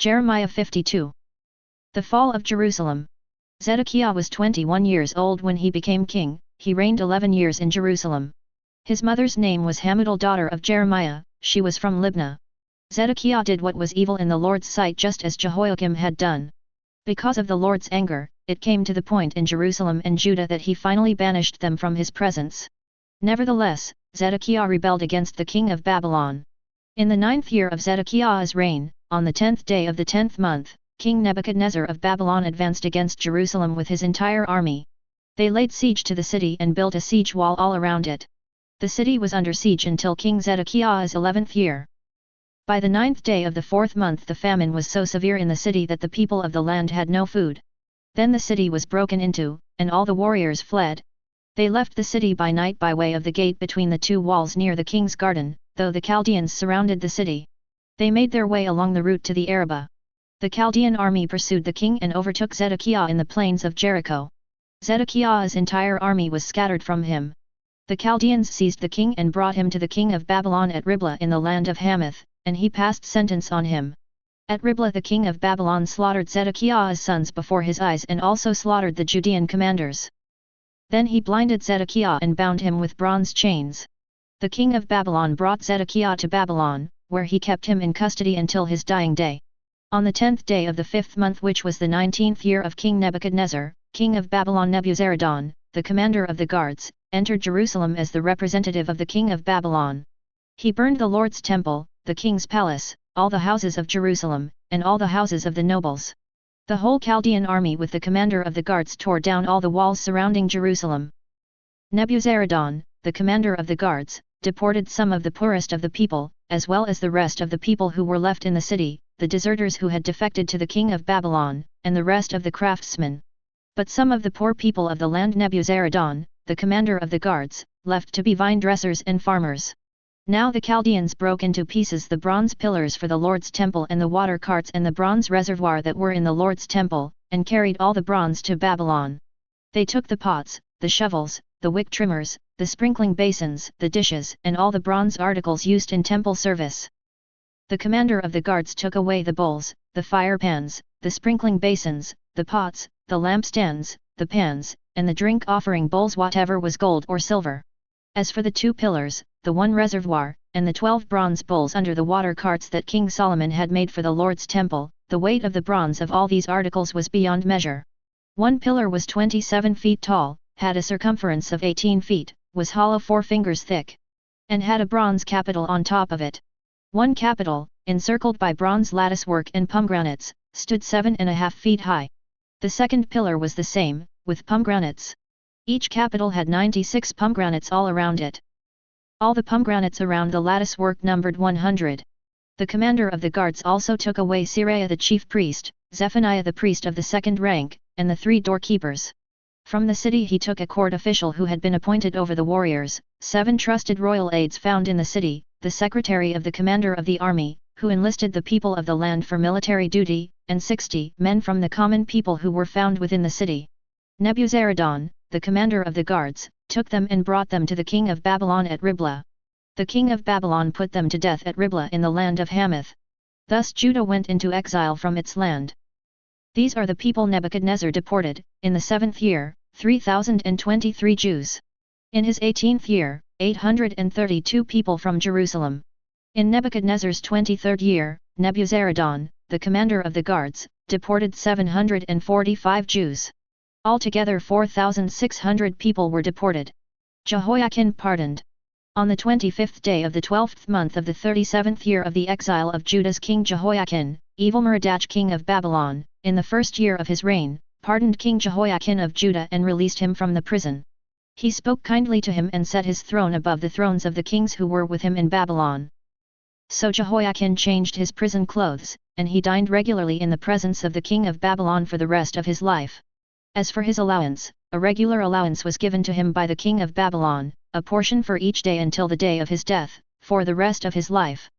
Jeremiah 52. The fall of Jerusalem. Zedekiah was 21 years old when he became king. He reigned 11 years in Jerusalem. His mother's name was Hamutal, daughter of Jeremiah. She was from Libnah. Zedekiah did what was evil in the Lord's sight, just as Jehoiakim had done. Because of the Lord's anger, it came to the point in Jerusalem and Judah that he finally banished them from his presence. Nevertheless, Zedekiah rebelled against the king of Babylon. In the 9th year of Zedekiah's reign, on the 10th day of the 10th month, King Nebuchadnezzar of Babylon advanced against Jerusalem with his entire army. They laid siege to the city and built a siege wall all around it. The city was under siege until King Zedekiah's 11th year. By the 9th day of the 4th month the famine was so severe in the city that the people of the land had no food. Then the city was broken into, and all the warriors fled. They left the city by night by way of the gate between the two walls near the king's garden, though the Chaldeans surrounded the city. They made their way along the route to the Arabah. The Chaldean army pursued the king and overtook Zedekiah in the plains of Jericho. Zedekiah's entire army was scattered from him. The Chaldeans seized the king and brought him to the king of Babylon at Riblah in the land of Hamath, and he passed sentence on him. At Riblah the king of Babylon slaughtered Zedekiah's sons before his eyes and also slaughtered the Judean commanders. Then he blinded Zedekiah and bound him with bronze chains. The king of Babylon brought Zedekiah to Babylon, where he kept him in custody until his dying day. On the 10th day of the 5th month, which was the 19th year of King Nebuchadnezzar, king of Babylon, Nebuzaradan, the commander of the guards, entered Jerusalem as the representative of the king of Babylon. He burned the Lord's temple, the king's palace, all the houses of Jerusalem, and all the houses of the nobles. The whole Chaldean army with the commander of the guards tore down all the walls surrounding Jerusalem. Nebuzaradan, the commander of the guards, deported some of the poorest of the people, as well as the rest of the people who were left in the city, the deserters who had defected to the king of Babylon, and the rest of the craftsmen. But some of the poor people of the land Nebuzaradan, the commander of the guards, left to be vine dressers and farmers. Now the Chaldeans broke into pieces the bronze pillars for the Lord's temple and the water carts and the bronze reservoir that were in the Lord's temple, and carried all the bronze to Babylon. They took the pots, the shovels, the wick trimmers, the sprinkling basins, the dishes, and all the bronze articles used in temple service. The commander of the guards took away the bowls, the fire pans, the sprinkling basins, the pots, the lampstands, the pans, and the drink offering bowls, whatever was gold or silver. As for the 2 pillars, the 1 reservoir, and the 12 bronze bowls under the water carts that King Solomon had made for the Lord's temple, the weight of the bronze of all these articles was beyond measure. 1 pillar was 27 feet tall, had a circumference of 18 feet, was hollow 4 fingers thick, and had a bronze capital on top of it. 1 capital, encircled by bronze lattice work and pomegranates, stood 7.5 feet high. The 2nd pillar was the same, with pomegranates. Each capital had 96 pomegranates all around it. All the pomegranates around the lattice work numbered 100. The commander of the guards also took away Seraiah the chief priest, Zephaniah the priest of the 2nd rank, and the 3 doorkeepers. From the city he took a court official who had been appointed over the warriors, 7 trusted royal aides found in the city, the secretary of the commander of the army, who enlisted the people of the land for military duty, and 60 men from the common people who were found within the city. Nebuzaradan, the commander of the guards, took them and brought them to the king of Babylon at Riblah. The king of Babylon put them to death at Riblah in the land of Hamath. Thus Judah went into exile from its land. These are the people Nebuchadnezzar deported, in the 7th year, 3,023 Jews. In his 18th year, 832 people from Jerusalem. In Nebuchadnezzar's 23rd year, Nebuzaradan, the commander of the guards, deported 745 Jews. Altogether 4,600 people were deported. Jehoiakin pardoned. On the 25th day of the 12th month of the 37th year of the exile of Judah's king Jehoiakin, Evil-Merodach king of Babylon, in the 1st year of his reign, pardoned King Jehoiakin of Judah and released him from the prison. He spoke kindly to him and set his throne above the thrones of the kings who were with him in Babylon. So Jehoiakin changed his prison clothes, and he dined regularly in the presence of the king of Babylon for the rest of his life. As for his allowance, a regular allowance was given to him by the king of Babylon, a portion for each day until the day of his death, for the rest of his life.